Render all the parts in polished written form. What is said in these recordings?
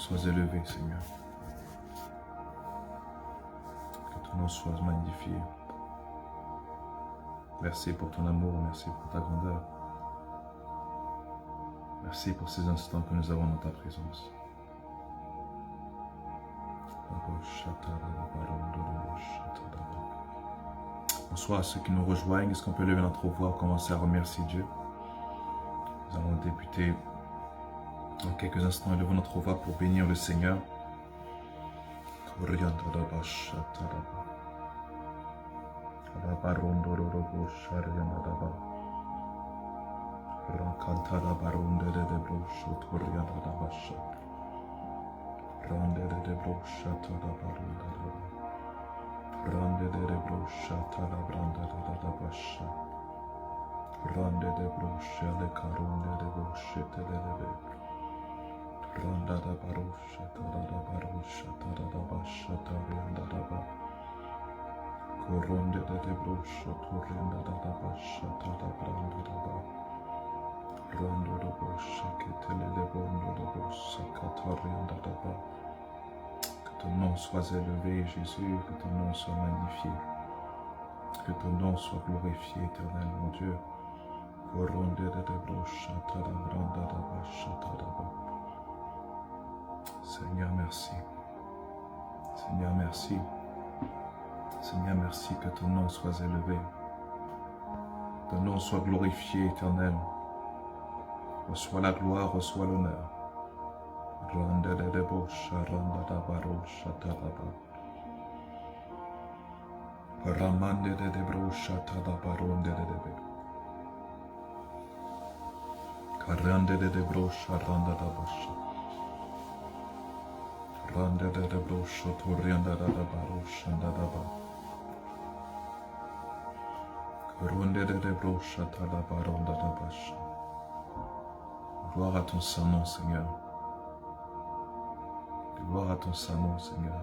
sois élevé, Seigneur. Que ton nom soit magnifié. Merci pour ton amour, merci pour ta grandeur. Merci pour ces instants que nous avons dans ta présence. Bonsoir à ceux qui nous rejoignent. Est-ce qu'on peut lever notre voix et commencer à remercier Dieu? Nous allons débuter dans quelques instants et lever notre voix pour bénir le Seigneur. Rande de brosha tala branda da basha. Rande de brosha le carunde de brosha telebe. Randa da barosha tala da basha tarianda da ba. Coronde de brosha turianda da basha tala branda da ba. Rando de brosha que telele bondo de brosha catarianda da ba. Que ton nom soit élevé, Jésus, que ton nom soit magnifié, que ton nom soit glorifié, éternel, mon Dieu. Seigneur, merci. Seigneur, merci. Seigneur, merci que ton nom soit élevé. Que ton nom soit glorifié, éternel. Reçois la gloire, reçois l'honneur. Randa de bosha, randa da barosha, tadaba. Ramande de brosha, tadabaronde de debe. Karande de brosha, randa da basha. Randa de brosha, torianda da barosha, dadaba. Karunde de brosha, tadabaronda da basha. Gloire à ton saint nom, Seigneur. Gloire à ton saint nom, Seigneur.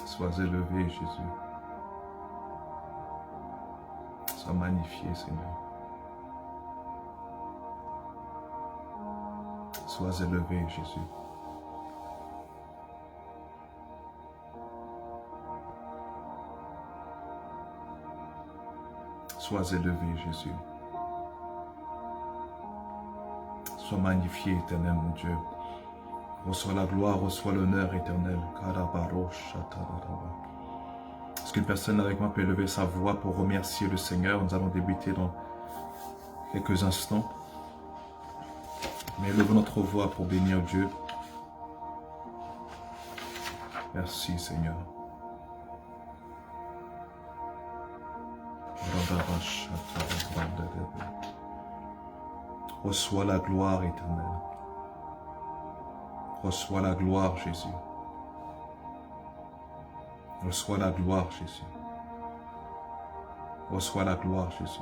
Sois élevé, Jésus. Sois magnifié, Seigneur. Sois élevé, Jésus. Sois élevé, Jésus. Sois magnifié, éternel, mon Dieu. Reçois la gloire, reçois l'honneur, éternel. Est-ce qu'une personne avec moi peut lever sa voix pour remercier le Seigneur? Nous allons débuter dans quelques instants. Mais levons notre voix pour bénir Dieu. Merci, Seigneur. Reçois la gloire, éternelle. Reçois la gloire, Jésus. Reçois la gloire, Jésus. Reçois la gloire, Jésus.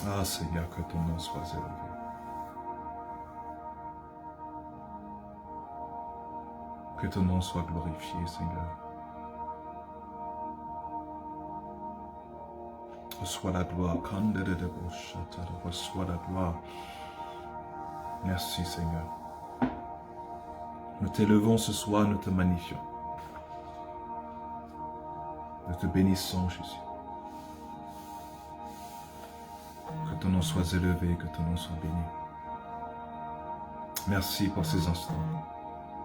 Ah, Seigneur, que ton nom soit élevé. Que ton nom soit glorifié, Seigneur. Reçois la gloire. Reçois la gloire. Merci, Seigneur. Nous t'élevons ce soir, nous te magnifions. Nous te bénissons, Jésus. Que ton nom soit élevé, que ton nom soit béni. Merci pour ces instants.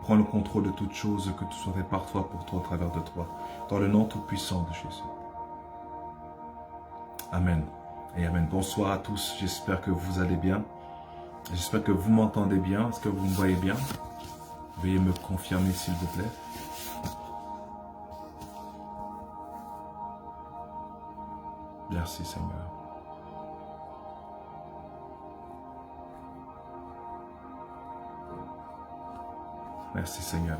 Prends le contrôle de toutes choses, que tout soit fait par toi, pour toi, au travers de toi. Dans le nom tout-puissant de Jésus. Amen. Et amen. Bonsoir à tous. J'espère que vous allez bien. J'espère que vous m'entendez bien. Est-ce que vous me voyez bien? Veuillez me confirmer, s'il vous plaît. Merci, Seigneur. Merci, Seigneur.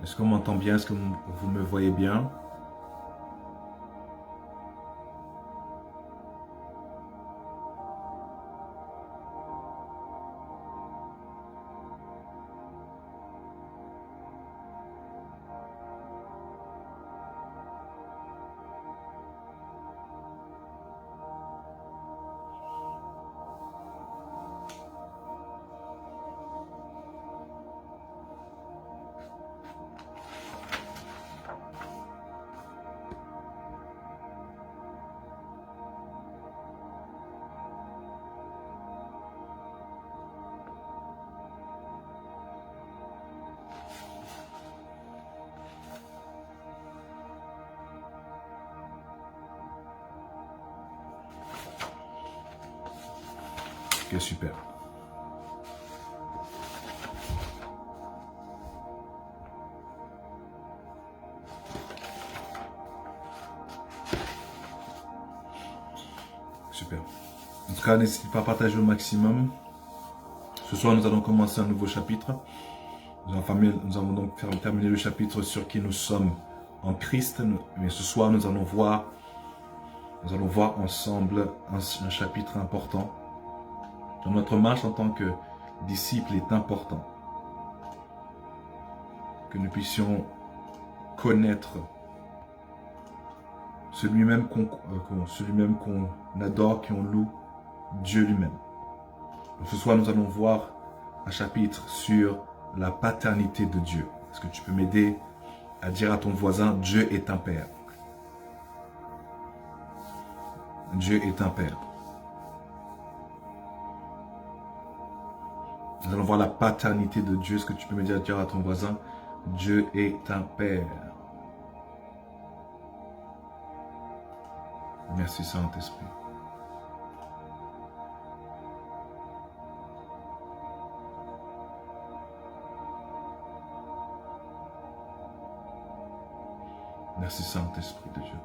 Est-ce qu'on m'entend bien? Est-ce que vous me voyez bien? Ok, super. Super. En tout cas, n'hésitez pas à partager au maximum. Ce soir, nous allons commencer un nouveau chapitre. Nous avons donc terminé le chapitre sur qui nous sommes en Christ. Mais ce soir, nous allons voir ensemble un chapitre important. Dans notre marche en tant que disciples est important. Que nous puissions connaître celui-même qu'on adore, qu'on loue, Dieu lui-même. Ce soir, nous allons voir un chapitre sur la paternité de Dieu. Est-ce que tu peux m'aider à dire à ton voisin, Dieu est un Père. Dieu est un Père. Nous allons voir la paternité de Dieu. Est-ce que tu peux me dire à ton voisin, Dieu est un Père. Merci Saint-Esprit. Merci Saint-Esprit de Dieu.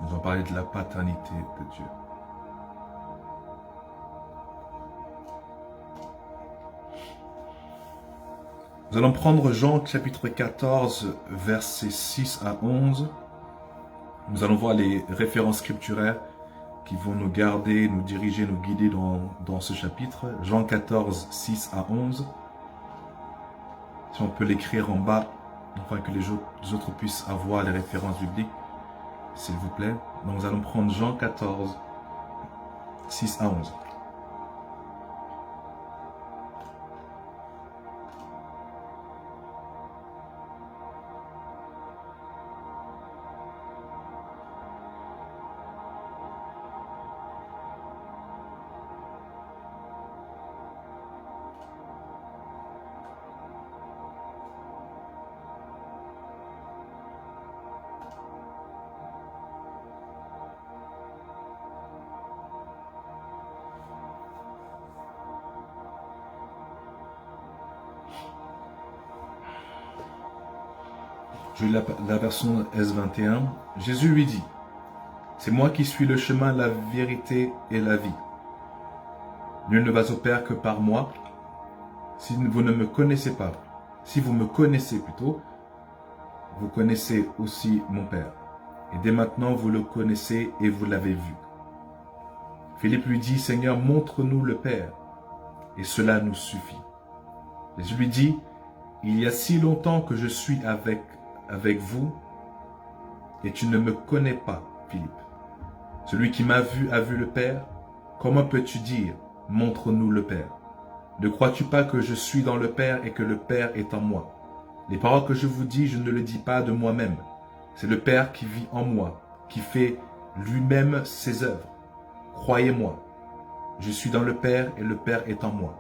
Nous allons parler de la paternité de Dieu. Nous allons prendre Jean chapitre 14, versets 6 à 11. Nous allons voir les références scripturaires qui vont nous garder, nous diriger, nous guider dans ce chapitre. Jean 14, 6 à 11. Si on peut l'écrire en bas, afin que les autres puissent avoir les références bibliques, s'il vous plaît. Donc nous allons prendre Jean 14, 6 à 11. Je lis la version S21. Jésus lui dit, « C'est moi qui suis le chemin, la vérité et la vie. Nul ne va au Père que par moi. Si vous ne me connaissez pas, si vous me connaissez plutôt, vous connaissez aussi mon Père. Et dès maintenant, vous le connaissez et vous l'avez vu. » Philippe lui dit, « Seigneur, montre-nous le Père, et cela nous suffit. » Jésus lui dit, « Il y a si longtemps que je suis avec vous, et tu ne me connais pas, Philippe. Celui qui m'a vu a vu le Père. Comment peux-tu dire, montre-nous le Père? Ne crois-tu pas que je suis dans le Père et que le Père est en moi? Les paroles que je vous dis, je ne le dis pas de moi-même. C'est le Père qui vit en moi, qui fait lui-même ses œuvres. Croyez-moi, je suis dans le Père et le Père est en moi.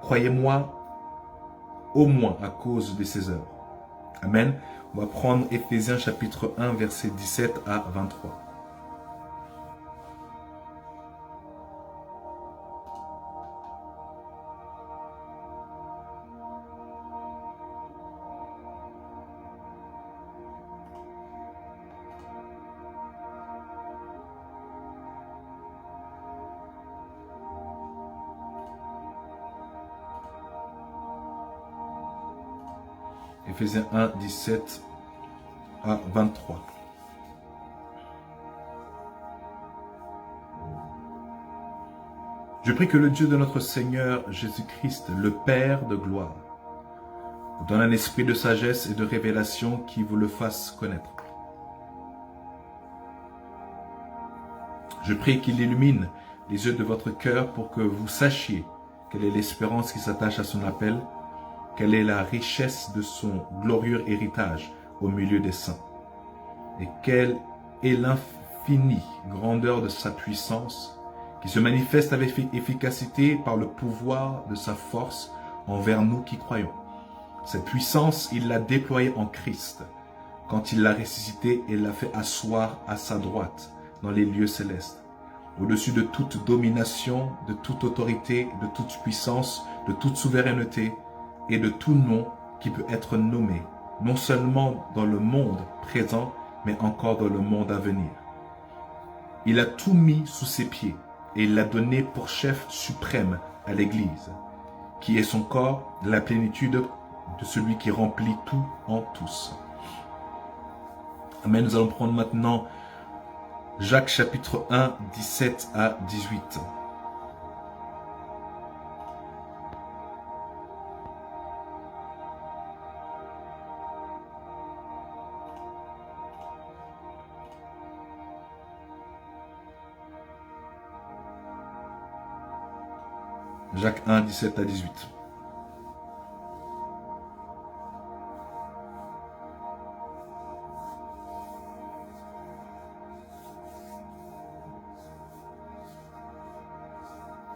Croyez-moi au moins à cause de ses œuvres. Amen. On va prendre Éphésiens chapitre 1, versets 17 à 23. Éphésiens 1, 17 à 23. Je prie que le Dieu de notre Seigneur Jésus-Christ, le Père de gloire, vous donne un esprit de sagesse et de révélation qui vous le fasse connaître. Je prie qu'il illumine les yeux de votre cœur pour que vous sachiez quelle est l'espérance qui s'attache à son appel, quelle est la richesse de son glorieux héritage au milieu des saints, et quelle est l'infinie grandeur de sa puissance, qui se manifeste avec efficacité par le pouvoir de sa force envers nous qui croyons. Cette puissance, il l'a déployée en Christ, quand il l'a ressuscité et l'a fait asseoir à sa droite dans les lieux célestes, au-dessus de toute domination, de toute autorité, de toute puissance, de toute souveraineté et de tout nom qui peut être nommé, non seulement dans le monde présent, mais encore dans le monde à venir. Il a tout mis sous ses pieds et il l'a donné pour chef suprême à l'Église, qui est son corps, la plénitude de celui qui remplit tout en tous. Amen. Nous allons prendre maintenant Jacques chapitre 1, 17 à 18. Jacques 1, 17 à 18.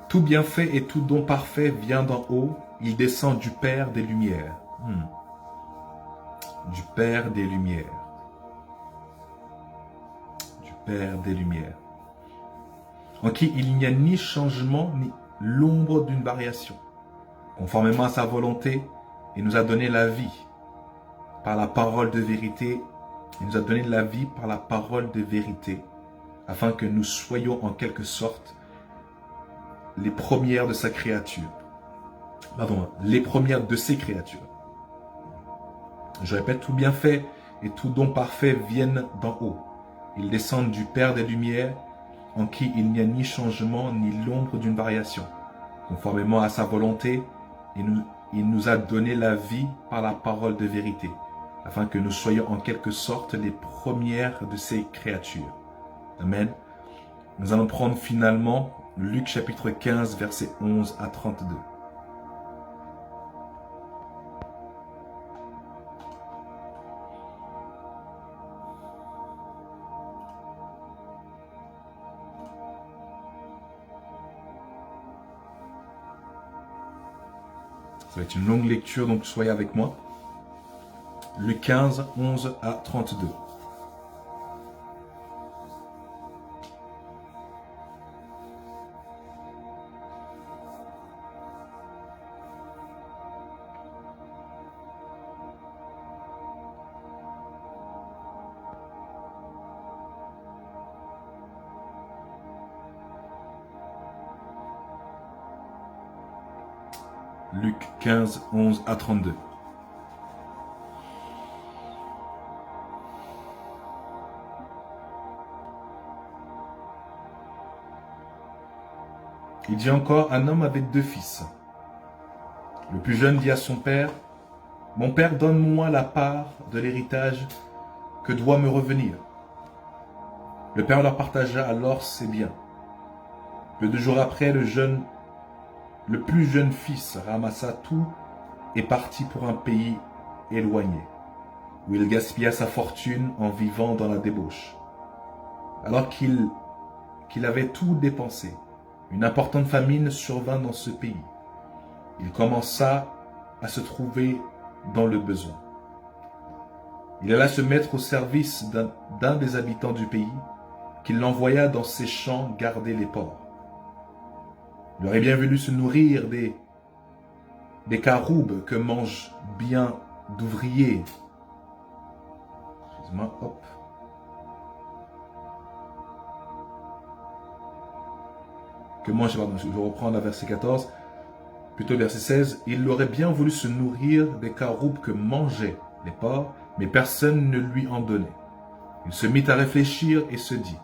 Tout bienfait et tout don parfait vient d'en haut, il descend du Père des Lumières. Du Père des Lumières. Du Père des Lumières. En qui il n'y a ni changement, ni l'ombre d'une variation. Conformément à sa volonté, il nous a donné la vie par la parole de vérité. Il nous a donné la vie par la parole de vérité, afin que nous soyons en quelque sorte les premières de sa créature. Pardon, les premières de ses créatures. Je répète, tout bienfait et tout don parfait viennent d'en haut. Ils descendent du Père des Lumières, en qui il n'y a ni changement ni l'ombre d'une variation. Conformément à sa volonté, il nous a donné la vie par la parole de vérité, afin que nous soyons en quelque sorte les premières de ses créatures. Amen. Nous allons prendre finalement Luc chapitre 15, versets 11 à 32. Ça va être une longue lecture, donc soyez avec moi. Luc 15, 11 à 32. Luc 15, 11 à 32. Il dit encore, un homme avait 2 fils. Le plus jeune dit à son père, « Mon père, donne-moi la part de l'héritage que doit me revenir. » Le père leur partagea alors ses biens. Peu de jours après, le plus jeune fils ramassa tout et partit pour un pays éloigné, où il gaspilla sa fortune en vivant dans la débauche. Alors qu'il avait tout dépensé, une importante famine survint dans ce pays. Il commença à se trouver dans le besoin. Il alla se mettre au service d'un des habitants du pays, qui l'envoya dans ses champs garder les porcs. Il aurait bien voulu se nourrir des caroubes que mangent bien d'ouvriers. Excusez-moi, hop. Je reprends la verset 14, plutôt verset 16. Il aurait bien voulu se nourrir des caroubes que mangeaient les porcs, mais personne ne lui en donnait. Il se mit à réfléchir et se dit,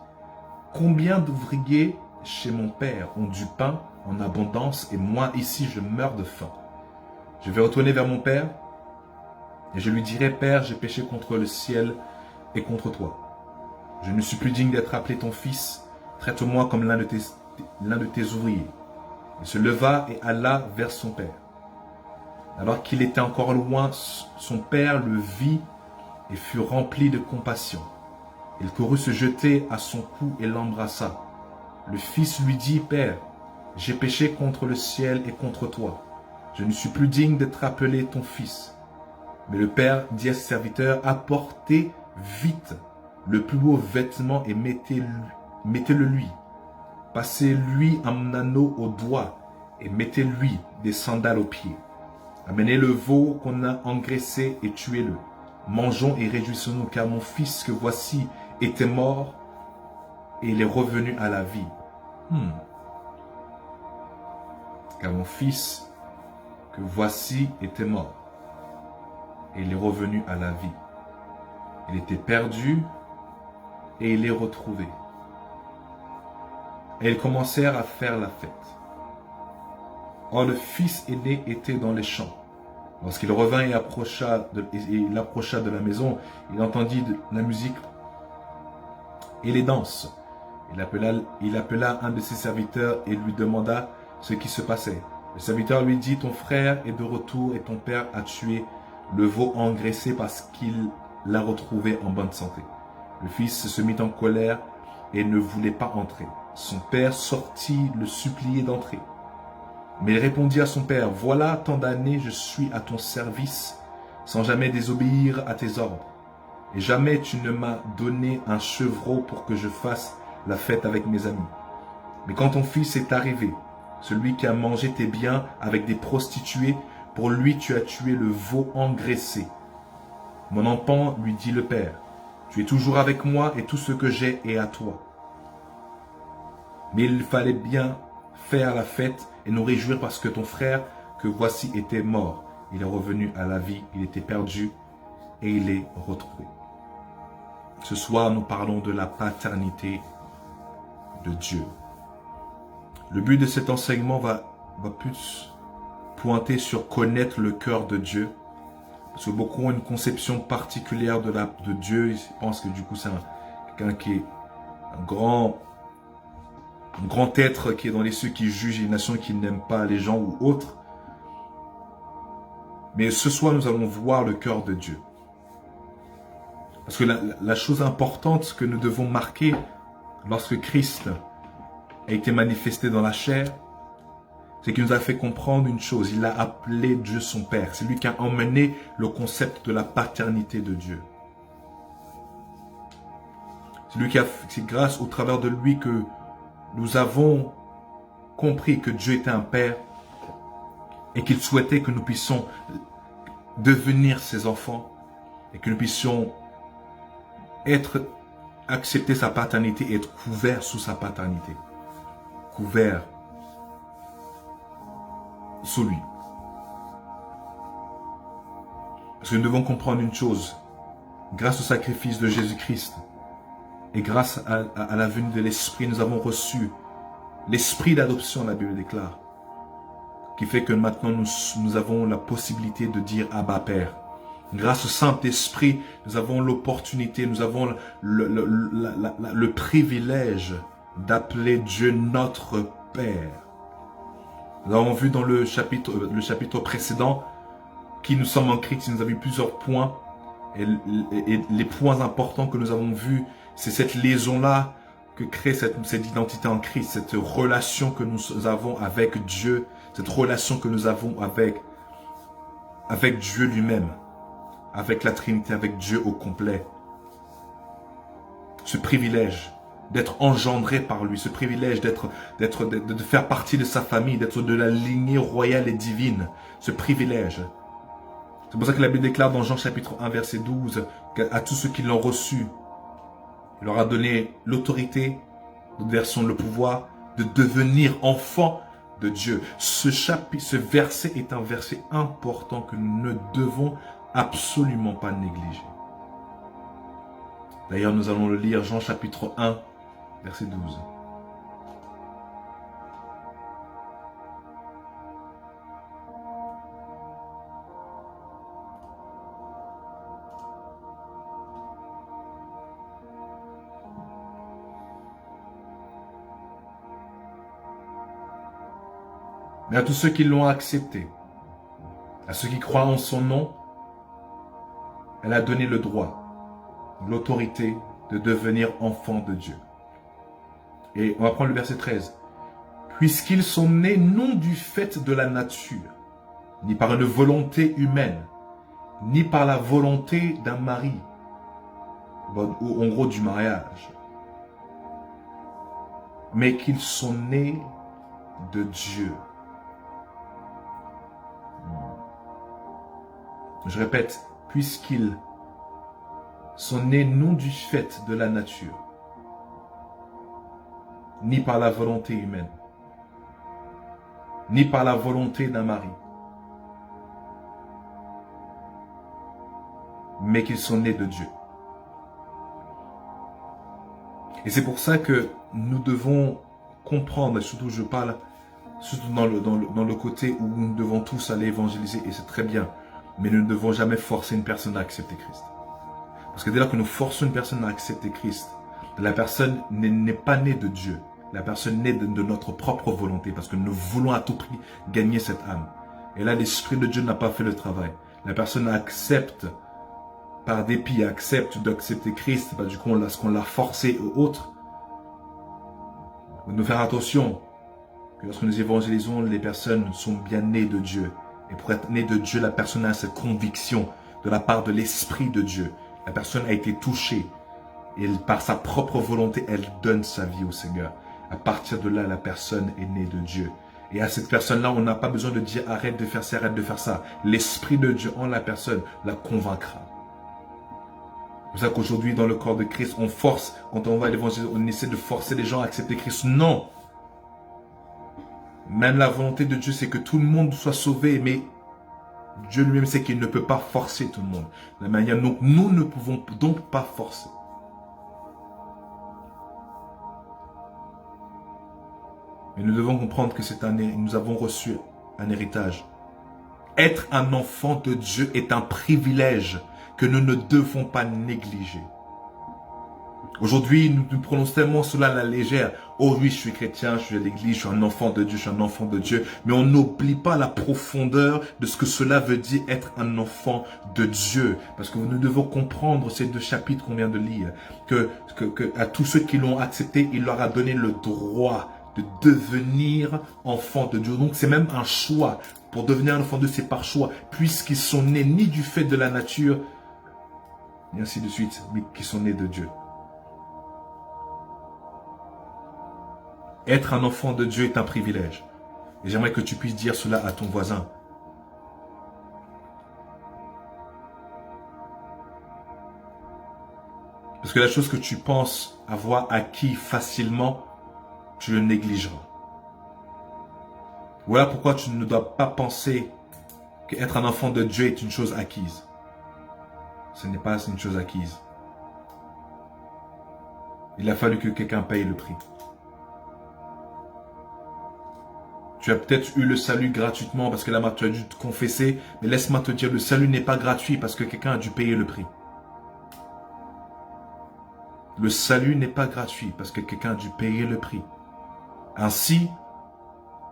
combien d'ouvriers chez mon père ont du pain en abondance et moi ici je meurs de faim. Je vais retourner vers mon père et je lui dirai, Père, j'ai péché contre le ciel et contre toi. Je ne suis plus digne d'être appelé ton fils. Traite-moi comme l'un de tes ouvriers. Il se leva et alla vers son père. Alors qu'il était encore loin, son père le vit et fut rempli de compassion. Il courut se jeter à son cou et l'embrassa. Le fils lui dit, Père, j'ai péché contre le ciel et contre toi. Je ne suis plus digne d'être appelé ton fils. Mais le père dit à ses serviteurs, apportez vite le plus beau vêtement et mettez-le lui. Passez-lui un anneau au doigt et mettez-lui des sandales aux pieds. Amenez le veau qu'on a engraissé et tuez-le. Mangeons et réjouissons-nous, car mon fils que voici était mort et il est revenu à la vie. Car mon fils que voici était mort et il est revenu à la vie. Il était perdu et il est retrouvé. Et ils commencèrent à faire la fête. Or le fils aîné était dans les champs. Lorsqu'il revint et approcha de la maison, il entendit la musique et les danses. Il appela un de ses serviteurs et lui demanda ce qui se passait. Le serviteur lui dit, ton frère est de retour et ton père a tué le veau engraissé parce qu'il l'a retrouvé en bonne santé. Le fils se mit en colère et ne voulait pas entrer. Son père sortit le supplier d'entrer. Mais il répondit à son père, voilà tant d'années je suis à ton service sans jamais désobéir à tes ordres. Et jamais tu ne m'as donné un chevreau pour que je fasse la fête avec mes amis. Mais quand ton fils est arrivé, celui qui a mangé tes biens avec des prostituées, pour lui tu as tué le veau engraissé. Mon enfant, lui dit le père, tu es toujours avec moi et tout ce que j'ai est à toi. Mais il fallait bien faire la fête et nous réjouir parce que ton frère que voici était mort. Il est revenu à la vie, il était perdu et il est retrouvé. Ce soir, nous parlons de la paternité de Dieu. Le but de cet enseignement va plus pointer sur connaître le cœur de Dieu. Parce que beaucoup ont une conception particulière de Dieu. Ils pensent que du coup c'est quelqu'un qui est un grand être qui est dans les cieux, qui juge les nations, qui n'aime pas les gens ou autres. Mais ce soir, nous allons voir le cœur de Dieu. Parce que la chose importante que nous devons marquer lorsque Christ a été manifesté dans la chair, c'est qu'il nous a fait comprendre une chose. Il a appelé Dieu son Père. C'est lui qui a emmené le concept de la paternité de Dieu. C'est grâce au travers de lui que nous avons compris que Dieu était un Père et qu'il souhaitait que nous puissions devenir ses enfants et que nous puissions accepter sa paternité et être couverts sous sa paternité. Couverts sous lui. Parce que nous devons comprendre une chose. Grâce au sacrifice de Jésus-Christ et grâce à la venue de l'Esprit, nous avons reçu l'Esprit d'adoption, la Bible déclare, qui fait que maintenant nous avons la possibilité de dire Abba Père. Grâce au Saint-Esprit, nous avons l'opportunité, nous avons le privilège d'appeler Dieu notre Père. Nous avons vu dans le chapitre précédent qui nous sommes en Christ, nous avons vu plusieurs points. Et les points importants que nous avons vus, c'est cette liaison-là que crée cette identité en Christ, cette relation que nous avons avec Dieu, cette relation que nous avons avec Dieu lui-même, avec la Trinité, avec Dieu au complet. Ce privilège d'être engendré par lui, ce privilège de faire partie de sa famille, d'être de la lignée royale et divine, ce privilège. C'est pour ça que la Bible déclare dans Jean chapitre 1 verset 12 à tous ceux qui l'ont reçu, il leur a donné l'autorité, d'autres versions le pouvoir, de devenir enfants de Dieu. Ce verset est un verset important que nous ne devons absolument pas négliger. D'ailleurs, nous allons le lire, Jean chapitre 1, verset 12. Mais à tous ceux qui l'ont accepté, à ceux qui croient en son nom, elle a donné le droit, l'autorité de devenir enfants de Dieu. Et on va prendre le verset 13. Puisqu'ils sont nés non du fait de la nature, ni par une volonté humaine, ni par la volonté d'un mari, ou en gros du mariage, mais qu'ils sont nés de Dieu. Je répète, puisqu'ils sont nés non du fait de la nature, ni par la volonté humaine, ni par la volonté d'un mari, mais qu'ils sont nés de Dieu. Et c'est pour ça que nous devons comprendre, et surtout je parle, surtout dans le côté où nous devons tous aller évangéliser, et c'est très bien, mais nous ne devons jamais forcer une personne à accepter Christ. Parce que dès lors que nous forçons une personne à accepter Christ, la personne n'est pas née de Dieu. La personne naît de notre propre volonté, parce que nous voulons à tout prix gagner cette âme. Et là, l'Esprit de Dieu n'a pas fait le travail. La personne accepte, par dépit, accepte d'accepter Christ, bah, du coup, lorsqu'on l'a forcé ou autre. Nous faire attention, que lorsque nous évangélisons, les personnes sont bien nées de Dieu. Et pour être née de Dieu, la personne a cette conviction de la part de l'Esprit de Dieu. La personne a été touchée. Et par sa propre volonté, elle donne sa vie au Seigneur. À partir de là, la personne est née de Dieu. Et à cette personne-là, on n'a pas besoin de dire arrête de faire ça, arrête de faire ça. L'Esprit de Dieu en la personne la convaincra. C'est pour ça qu'aujourd'hui, dans le corps de Christ, on force, quand on va à l'évangile, on essaie de forcer les gens à accepter Christ. Non! Même la volonté de Dieu, c'est que tout le monde soit sauvé, mais Dieu lui-même sait qu'il ne peut pas forcer tout le monde. De la manière dont nous ne pouvons donc pas forcer. Mais nous devons comprendre que nous avons reçu un héritage. Être un enfant de Dieu est un privilège que nous ne devons pas négliger. Aujourd'hui, nous prenons tellement cela à la légère. Oh oui, je suis chrétien, je suis à l'église, je suis un enfant de Dieu, je suis un enfant de Dieu. Mais on n'oublie pas la profondeur de ce que cela veut dire être un enfant de Dieu. Parce que nous devons comprendre ces 2 chapitres qu'on vient de lire. Que à tous ceux qui l'ont accepté, il leur a donné le droit de devenir enfants de Dieu. Donc c'est même un choix. Pour devenir un enfant de Dieu, c'est par choix. Puisqu'ils sont nés ni du fait de la nature, et ainsi de suite, mais qui sont nés de Dieu. Être un enfant de Dieu est un privilège. Et j'aimerais que tu puisses dire cela à ton voisin. Parce que la chose que tu penses avoir acquis facilement, tu le négligeras. Voilà pourquoi tu ne dois pas penser qu'être un enfant de Dieu est une chose acquise. Ce n'est pas une chose acquise. Il a fallu que quelqu'un paye le prix. Tu as peut-être eu le salut gratuitement parce que là, tu as dû te confesser. Mais laisse-moi te dire, le salut n'est pas gratuit parce que quelqu'un a dû payer le prix. Le salut n'est pas gratuit parce que quelqu'un a dû payer le prix. Ainsi,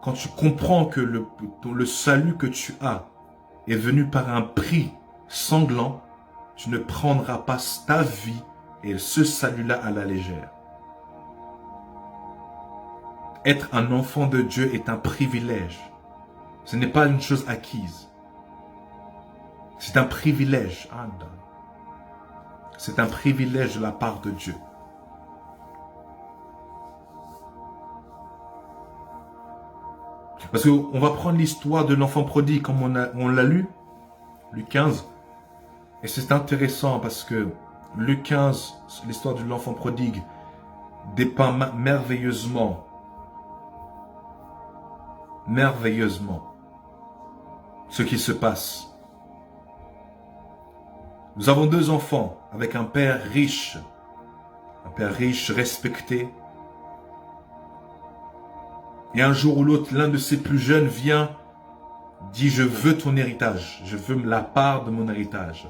quand tu comprends que le salut que tu as est venu par un prix sanglant, tu ne prendras pas ta vie et ce salut-là à la légère. Être un enfant de Dieu est un privilège. Ce n'est pas une chose acquise. C'est un privilège. C'est un privilège de la part de Dieu. Parce qu'on va prendre l'histoire de l'enfant prodigue comme on l'a lu, Luc 15. Et c'est intéressant parce que Luc 15, l'histoire de l'enfant prodigue, dépeint merveilleusement ce qui se passe. Nous avons 2 enfants avec un père riche respecté. Et un jour ou l'autre, l'un de ses plus jeunes vient, dit « Je veux ton héritage, je veux la part de mon héritage ».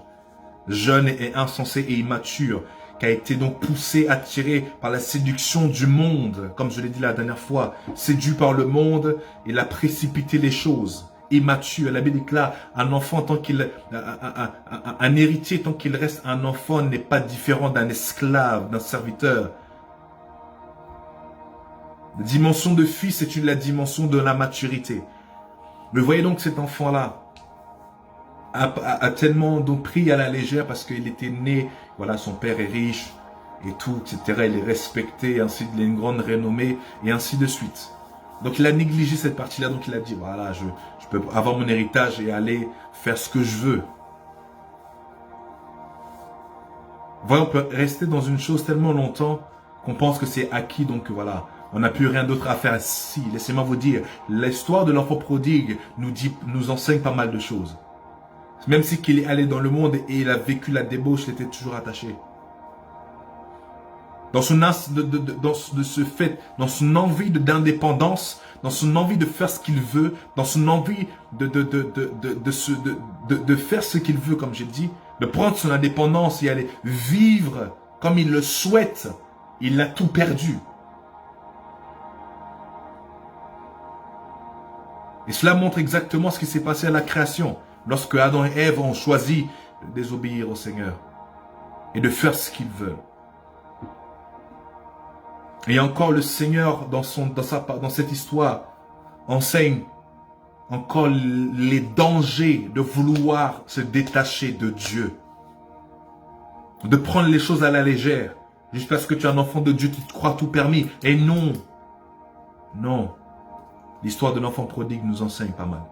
Jeune et insensé et immature, qui a été donc poussé, attiré par la séduction du monde, comme je l'ai dit la dernière fois, séduit par le monde, il a précipité les choses. Immature, la Bible déclare, un enfant tant qu'il, un héritier tant qu'il reste un enfant n'est pas différent d'un esclave, d'un serviteur. La dimension de fils est la dimension de la maturité. Mais voyez donc cet enfant-là a tellement donc pris à la légère parce qu'il était né, voilà, son père est riche et tout, etc. Il est respecté, ainsi il a une grande renommée et ainsi de suite. Donc il a négligé cette partie-là, donc il a dit, voilà, je peux avoir mon héritage et aller faire ce que je veux. Voilà, on peut rester dans une chose tellement longtemps qu'on pense que c'est acquis, donc voilà, on n'a plus rien d'autre à faire. Si, laissez-moi vous dire, l'histoire de l'enfant prodigue nous enseigne pas mal de choses. Même si qu'il est allé dans le monde et il a vécu la débauche, il était toujours attaché. Dans son dans son envie d'indépendance, dans son envie de faire ce qu'il veut, dans son envie de faire ce qu'il veut, comme j'ai dit, de prendre son indépendance et aller vivre comme il le souhaite, il a tout perdu. Et cela montre exactement ce qui s'est passé à la création, lorsque Adam et Ève ont choisi de désobéir au Seigneur et de faire ce qu'ils veulent. Et encore le Seigneur, dans cette histoire, enseigne encore les dangers de vouloir se détacher de Dieu. De prendre les choses à la légère. Juste parce que tu es un enfant de Dieu, tu te crois tout permis. Et non. Non. L'histoire de l'enfant prodigue nous enseigne pas mal.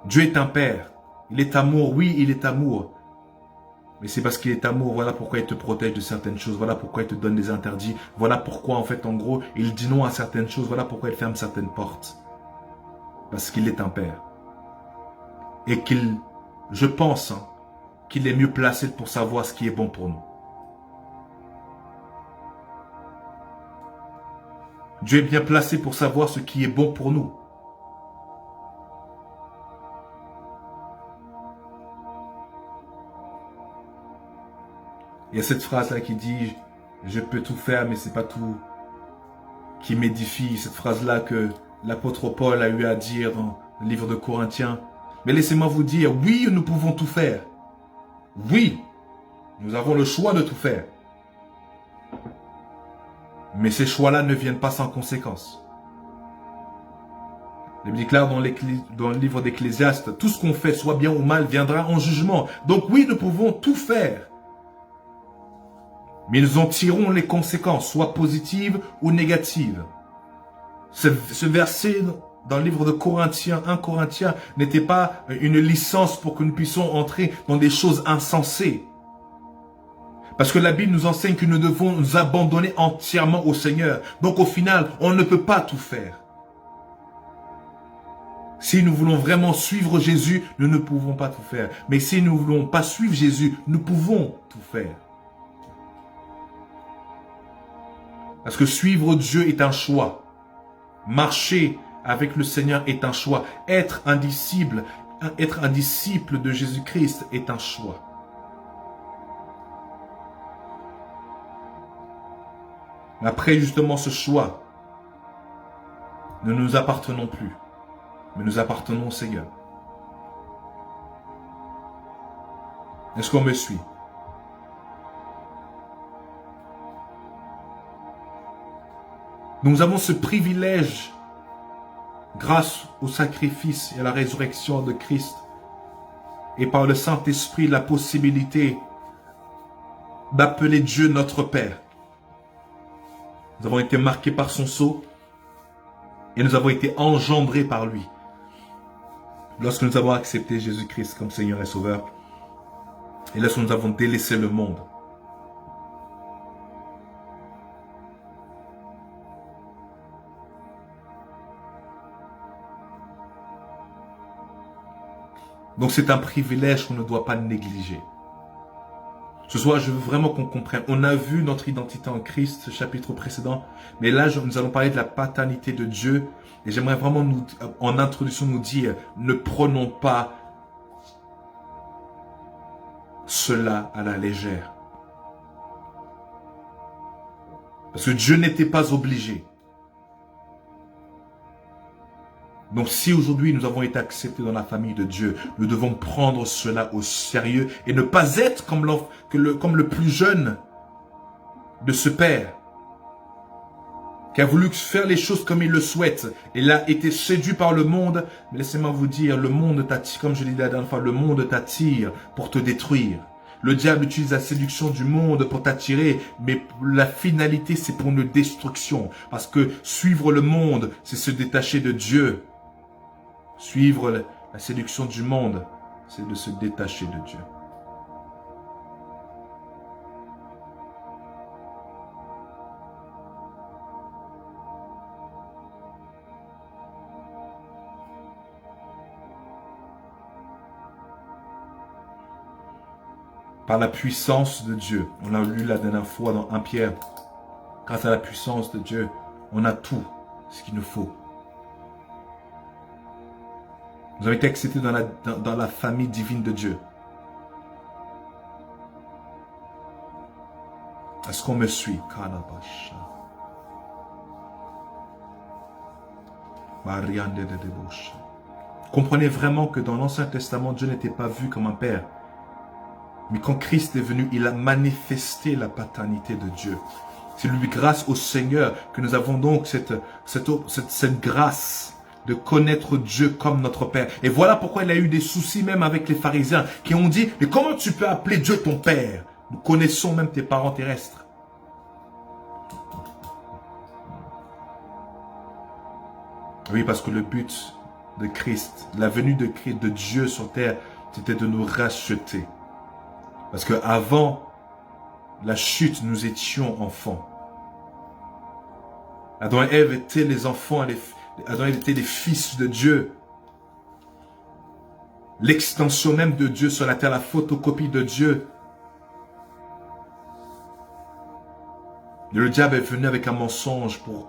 Dieu est un père. Il est amour. Oui, il est amour. Mais c'est parce qu'il est amour, voilà pourquoi il te protège de certaines choses, voilà pourquoi il te donne des interdits, voilà pourquoi en fait en gros il dit non à certaines choses, voilà pourquoi il ferme certaines portes. Parce qu'il est un père. Et je pense qu'il est mieux placé pour savoir ce qui est bon pour nous. Dieu est bien placé pour savoir ce qui est bon pour nous. Il y a cette phrase-là qui dit « Je peux tout faire, mais c'est pas tout qui m'édifie ». Cette phrase-là que l'apôtre Paul a eu à dire dans le livre de Corinthiens. Mais laissez-moi vous dire, oui, nous pouvons tout faire. Oui, nous avons le choix de tout faire. Mais ces choix-là ne viennent pas sans conséquences. La Bible déclare dans le livre d'Ecclésiaste, tout ce qu'on fait, soit bien ou mal, viendra en jugement. Donc oui, nous pouvons tout faire. Mais nous en tirons les conséquences, soit positives ou négatives. Ce verset dans le livre de Corinthiens, 1 Corinthiens, n'était pas une licence pour que nous puissions entrer dans des choses insensées. Parce que la Bible nous enseigne que nous devons nous abandonner entièrement au Seigneur. Donc au final, on ne peut pas tout faire. Si nous voulons vraiment suivre Jésus, nous ne pouvons pas tout faire. Mais si nous ne voulons pas suivre Jésus, nous pouvons tout faire. Parce que suivre Dieu est un choix. Marcher avec le Seigneur est un choix. Être un disciple de Jésus-Christ est un choix. Après justement ce choix, nous ne nous appartenons plus, mais nous appartenons au Seigneur. Est-ce qu'on me suit? Nous avons ce privilège, grâce au sacrifice et à la résurrection de Christ, et par le Saint-Esprit, la possibilité d'appeler Dieu notre Père. Nous avons été marqués par son sceau et nous avons été engendrés par lui. Lorsque nous avons accepté Jésus-Christ comme Seigneur et Sauveur, et lorsque nous avons délaissé le monde. Donc c'est un privilège qu'on ne doit pas négliger. Ce soir, je veux vraiment qu'on comprenne. On a vu notre identité en Christ, ce chapitre précédent. Mais là, nous allons parler de la paternité de Dieu. Et j'aimerais vraiment, en introduction, nous dire, ne prenons pas cela à la légère. Parce que Dieu n'était pas obligé. Donc si aujourd'hui nous avons été acceptés dans la famille de Dieu, nous devons prendre cela au sérieux et ne pas être comme le plus jeune de ce père qui a voulu faire les choses comme il le souhaite. Il a été séduit par le monde. Mais laissez-moi vous dire, le monde t'attire, comme je l'ai dit la dernière fois, le monde t'attire pour te détruire. Le diable utilise la séduction du monde pour t'attirer, mais la finalité, c'est pour une destruction. Parce que suivre le monde, c'est se détacher de Dieu. Suivre la séduction du monde, c'est de se détacher de Dieu. Par la puissance de Dieu. On l'a lu la dernière fois dans 1 Pierre. Grâce à la puissance de Dieu, on a tout ce qu'il nous faut. Nous avons été acceptés dans la famille divine de Dieu. Est-ce qu'on me suit? Comprenez vraiment que dans l'Ancien Testament, Dieu n'était pas vu comme un père. Mais quand Christ est venu, il a manifesté la paternité de Dieu. C'est lui, grâce au Seigneur, que nous avons donc cette grâce de connaître Dieu comme notre Père. Et voilà pourquoi il a eu des soucis même avec les pharisiens qui ont dit, mais comment tu peux appeler Dieu ton Père? Nous connaissons même tes parents terrestres. Oui, parce que le but de Christ, la venue de Christ, de Dieu sur terre, c'était de nous racheter. Parce que avant la chute, nous étions enfants. Adam et Ève étaient les enfants, Adam et Ève étaient les fils de Dieu. L'extension même de Dieu sur la terre, la photocopie de Dieu. Et le diable est venu avec un mensonge pour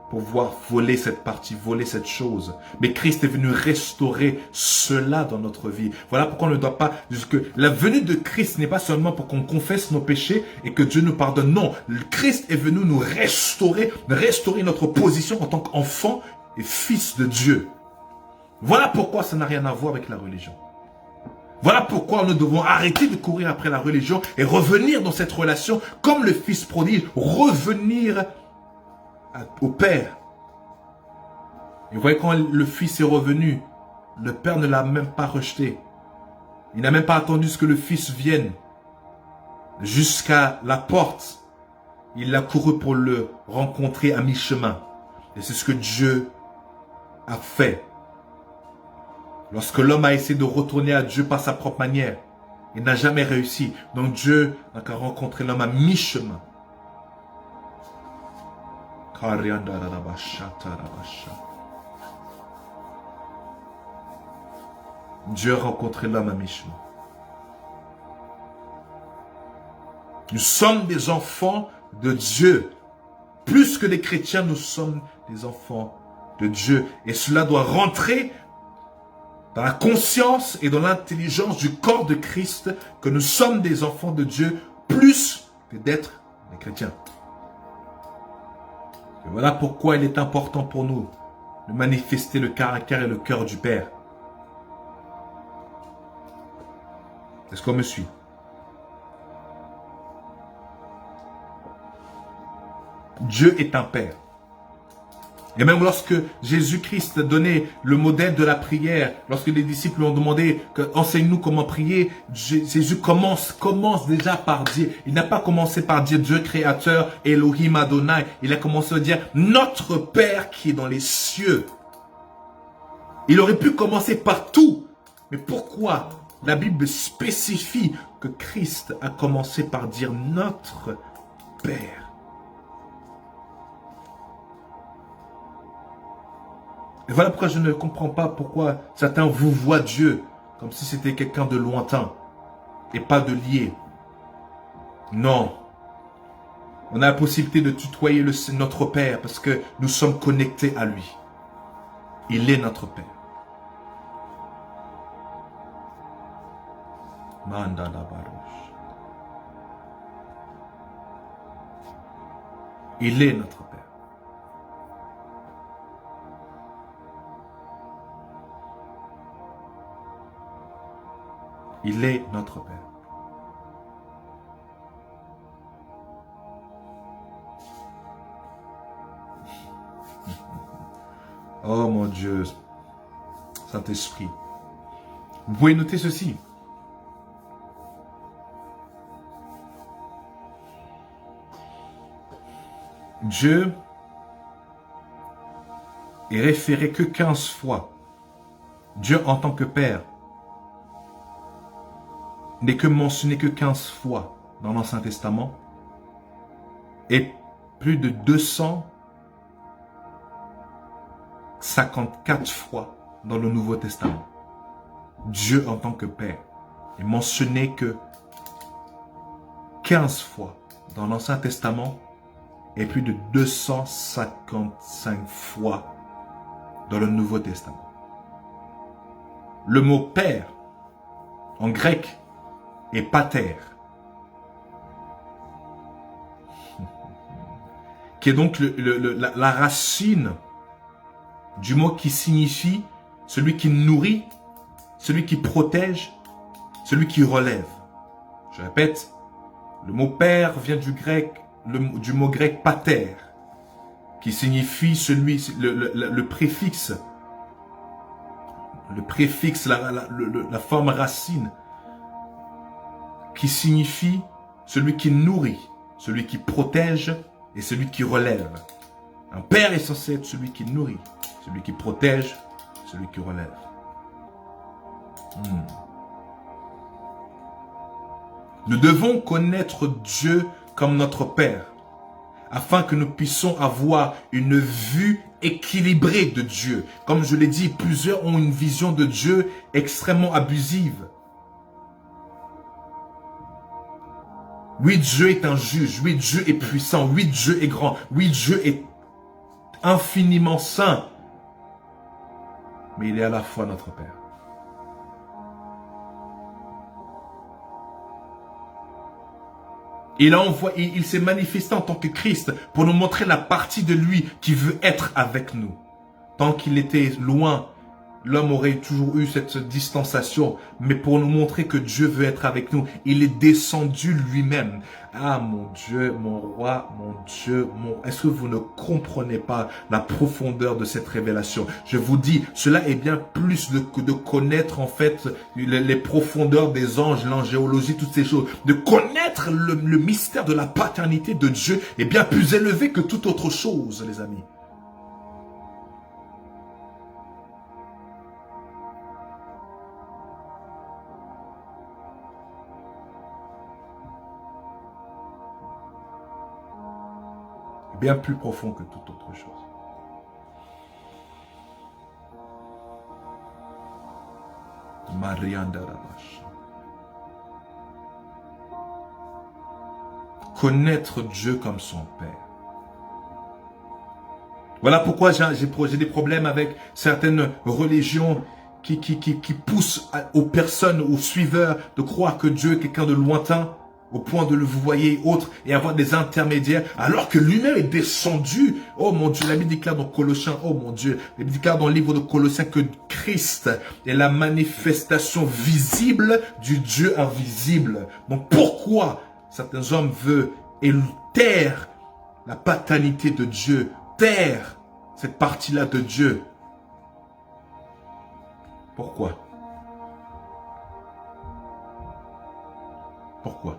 pouvoir voler cette partie, voler cette chose. Mais Christ est venu restaurer cela dans notre vie. Voilà pourquoi on ne doit pas... que la venue de Christ n'est pas seulement pour qu'on confesse nos péchés et que Dieu nous pardonne. Non, Christ est venu nous restaurer notre position en tant qu'enfant et fils de Dieu. Voilà pourquoi ça n'a rien à voir avec la religion. Voilà pourquoi nous devons arrêter de courir après la religion et revenir dans cette relation comme le fils prodige, revenir au Père. Et vous voyez, quand le Fils est revenu, le Père ne l'a même pas rejeté. Il n'a même pas attendu ce que le Fils vienne. Jusqu'à la porte, il a couru pour le rencontrer à mi-chemin. Et c'est ce que Dieu a fait. Lorsque l'homme a essayé de retourner à Dieu par sa propre manière, il n'a jamais réussi. Donc Dieu n'a qu'à rencontrer l'homme à mi-chemin. Dieu a rencontré l'homme à mi-chemin. Nous sommes des enfants de Dieu. Plus que les chrétiens, nous sommes des enfants de Dieu. Et cela doit rentrer dans la conscience et dans l'intelligence du corps de Christ que nous sommes des enfants de Dieu plus que d'être des chrétiens. Et voilà pourquoi il est important pour nous de manifester le caractère et le cœur du Père. Est-ce qu'on me suit? Dieu est un Père. Et même lorsque Jésus-Christ a donné le modèle de la prière, lorsque les disciples lui ont demandé « Enseigne-nous comment prier », Jésus commence déjà par dire, il n'a pas commencé par dire Dieu créateur, Elohim Adonai, il a commencé à dire « Notre Père qui est dans les cieux ». Il aurait pu commencer par tout, mais pourquoi la Bible spécifie que Christ a commencé par dire « Notre Père ». Et voilà pourquoi je ne comprends pas pourquoi certains vous voient Dieu comme si c'était quelqu'un de lointain et pas de lié. Non. On a la possibilité de tutoyer notre Père parce que nous sommes connectés à lui. Il est notre Père. Il est notre Père. Il est notre Père. Oh mon Dieu, Saint-Esprit. Vous pouvez noter ceci. Dieu est référé que 15 fois. Dieu en tant que Père n'est que mentionné que 15 fois dans l'Ancien Testament et plus de 254 fois dans le Nouveau Testament. Dieu en tant que Père est mentionné que 15 fois dans l'Ancien Testament et plus de 255 fois dans le Nouveau Testament. Le mot Père en grec est pater, qui est donc la racine du mot qui signifie celui qui nourrit, celui qui protège, celui qui relève. Je répète, le mot Père vient du mot grec pater, qui signifie le préfixe, la forme racine, qui signifie celui qui nourrit, celui qui protège et celui qui relève. Un père est censé être celui qui nourrit, celui qui protège, celui qui relève. Nous devons connaître Dieu comme notre Père, afin que nous puissions avoir une vue équilibrée de Dieu. Comme je l'ai dit, plusieurs ont une vision de Dieu extrêmement abusive. Oui, Dieu est un juge. Oui, Dieu est puissant. Oui, Dieu est grand. Oui, Dieu est infiniment saint. Mais il est à la fois notre Père. Il s'est manifesté en tant que Christ pour nous montrer la partie de lui qui veut être avec nous. Tant qu'il était loin, l'homme aurait toujours eu cette distanciation. Mais pour nous montrer que Dieu veut être avec nous, il est descendu lui-même. Ah mon Dieu, mon roi, mon Dieu, est-ce que vous ne comprenez pas la profondeur de cette révélation? Je vous dis, cela est bien plus de connaître en fait les profondeurs des anges, l'angéologie, toutes ces choses. De connaître le mystère de la paternité de Dieu est bien plus élevé que toute autre chose, les amis. Bien plus profond que toute autre chose. Connaître Dieu comme son Père. Voilà pourquoi j'ai des problèmes avec certaines religions qui poussent aux personnes, aux suiveurs de croire que Dieu est quelqu'un de lointain, au point de le voyer autre et avoir des intermédiaires, alors que lui-même est descendu. Oh mon Dieu, la Bible déclare dans Colossiens, oh mon Dieu, la Bible déclare dans le livre de Colossiens que Christ est la manifestation visible du Dieu invisible. Donc pourquoi certains hommes veulent taire la paternité de Dieu, taire cette partie-là de Dieu? Pourquoi? Pourquoi?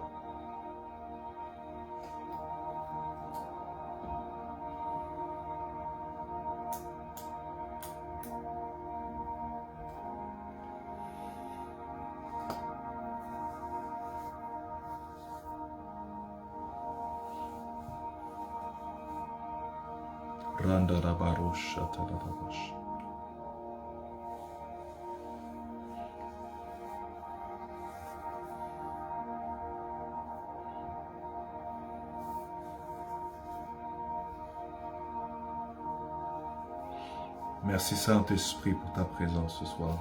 Merci Saint-Esprit pour ta présence ce soir.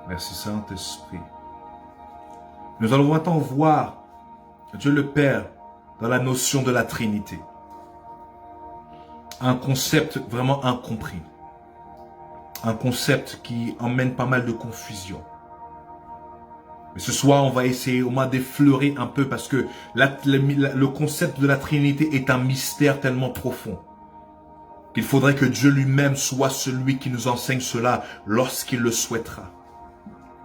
Merci Saint-Esprit. Nous allons maintenant voir Dieu le Père dans la notion de la Trinité. Un concept vraiment incompris. Un concept qui emmène pas mal de confusion. Mais ce soir, on va essayer au moins d'effleurer un peu parce que le concept de la Trinité est un mystère tellement profond qu'il faudrait que Dieu lui-même soit celui qui nous enseigne cela lorsqu'il le souhaitera.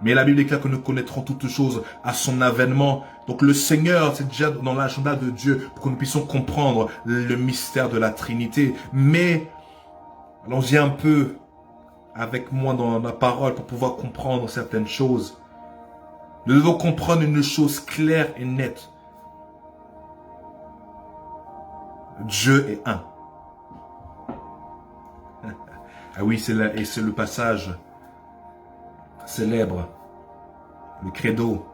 Mais la Bible déclare que nous connaîtrons toutes choses à son avènement. Donc le Seigneur, c'est déjà dans l'agenda de Dieu pour que nous puissions comprendre le mystère de la Trinité. Mais allons-y un peu avec moi dans la parole pour pouvoir comprendre certaines choses. Nous devons comprendre une chose claire et nette. Dieu est un. Ah oui, c'est le passage célèbre, le credo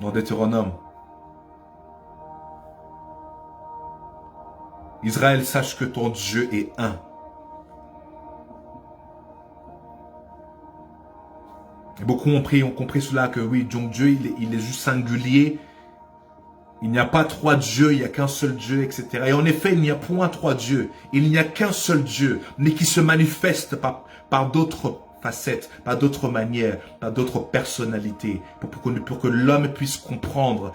dans Deutéronome. Israël, sache que ton Dieu est un. Et beaucoup ont compris cela que oui, donc Dieu, il est juste singulier. Il n'y a pas trois dieux, il n'y a qu'un seul Dieu, etc. Et en effet, il n'y a point trois dieux. Il n'y a qu'un seul Dieu, mais qui se manifeste par d'autres facettes, par d'autres manières, par d'autres personnalités, pour que l'homme puisse comprendre,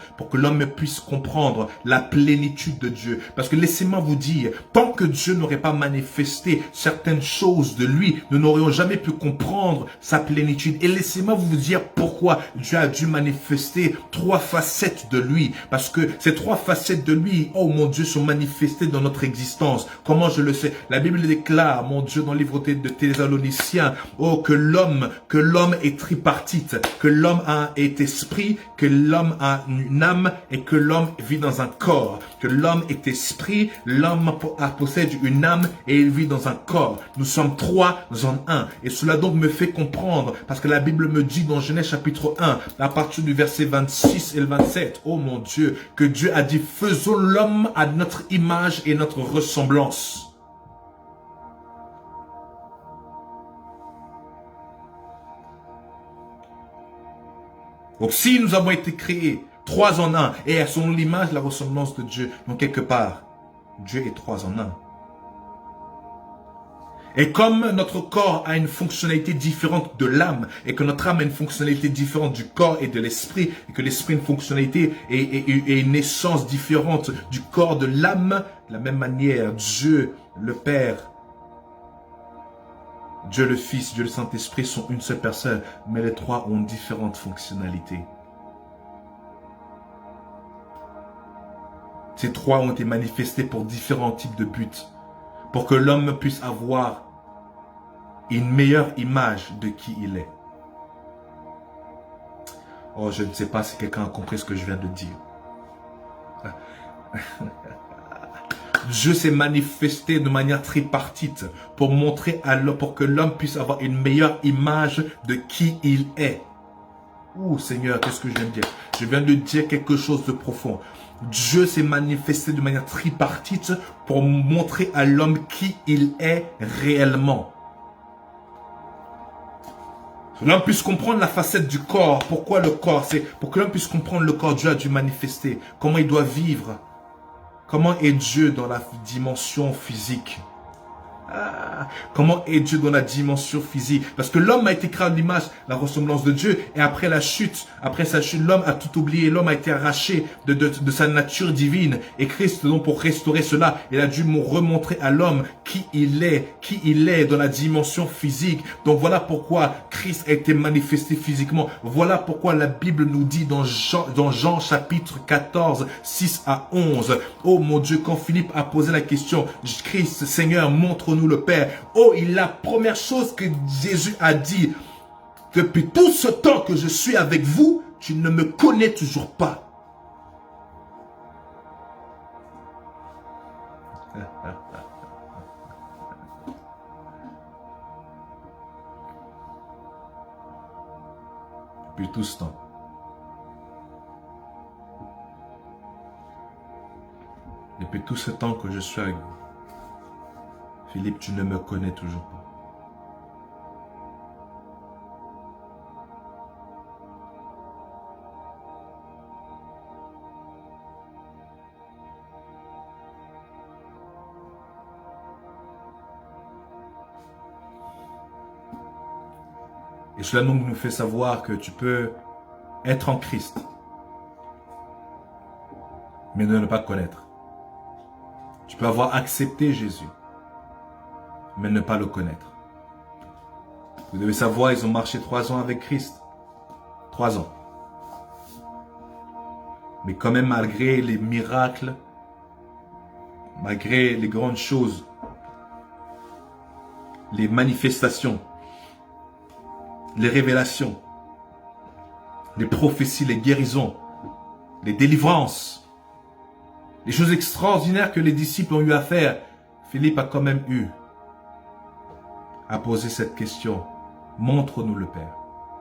la plénitude de Dieu. Parce que laissez-moi vous dire, tant que Dieu n'aurait pas manifesté certaines choses de lui, nous n'aurions jamais pu comprendre sa plénitude. Et laissez-moi vous dire pourquoi Dieu a dû manifester trois facettes de lui. Parce que ces trois facettes de lui, oh mon Dieu, sont manifestées dans notre existence. Comment je le sais? La Bible déclare, mon Dieu, dans le livre de Thessaloniciens, oh, que l'homme est tripartite, que l'homme est esprit, que l'homme a une âme et que l'homme vit dans un corps, que l'homme est esprit, l'homme possède une âme et il vit dans un corps. Nous sommes trois en un. Et cela donc me fait comprendre, parce que la Bible me dit dans Genèse chapitre 1, à partir du verset 26 et le 27, oh mon Dieu, que Dieu a dit, faisons l'homme à notre image et notre ressemblance. Donc si nous avons été créés trois en un et à son image, la ressemblance de Dieu, donc quelque part, Dieu est trois en un. Et comme notre corps a une fonctionnalité différente de l'âme, et que notre âme a une fonctionnalité différente du corps et de l'esprit, et que l'esprit a une fonctionnalité et une essence différente du corps de l'âme, de la même manière, Dieu le Père, Dieu le Fils, Dieu le Saint-Esprit sont une seule personne, mais les trois ont différentes fonctionnalités. Ces trois ont été manifestés pour différents types de buts, pour que l'homme puisse avoir une meilleure image de qui il est. Oh, je ne sais pas si quelqu'un a compris ce que je viens de dire. Dieu s'est manifesté de manière tripartite pour montrer à l'homme, pour que l'homme puisse avoir une meilleure image de qui il est. Ouh Seigneur, qu'est-ce que je viens de dire? Je viens de dire quelque chose de profond. Dieu s'est manifesté de manière tripartite pour montrer à l'homme qui il est réellement. Que l'homme puisse comprendre la facette du corps. Pourquoi le corps? C'est pour que l'homme puisse comprendre le corps. Dieu a dû manifester. Comment il doit vivre. Comment est Dieu dans la dimension physique? Comment est Dieu dans la dimension physique? Parce que l'homme a été créé à l'image, la ressemblance de Dieu. Et après la chute, après sa chute, l'homme a tout oublié. L'homme a été arraché de sa nature divine. Et Christ, donc, pour restaurer cela, il a dû remontrer à l'homme qui il est dans la dimension physique. Donc voilà pourquoi Christ a été manifesté physiquement. Voilà pourquoi la Bible nous dit dans Jean chapitre 14, 6 à 11. Oh mon Dieu, quand Philippe a posé la question, Christ, Seigneur, montre-nous le Père. Oh, la première chose que Jésus a dit, depuis tout ce temps que je suis avec vous, tu ne me connais toujours pas. Depuis tout ce temps. Depuis tout ce temps que je suis avec vous. Philippe, tu ne me connais toujours pas. Et cela donc nous fait savoir que tu peux être en Christ, mais de ne pas connaître. Tu peux avoir accepté Jésus, mais ne pas le connaître. Vous devez savoir, ils ont marché 3 ans avec Christ. 3 ans. Mais quand même, malgré les miracles, malgré les grandes choses, les manifestations, les révélations, les prophéties, les guérisons, les délivrances, les choses extraordinaires que les disciples ont eu à faire, Philippe a quand même eu à poser cette question. Montre-nous le Père.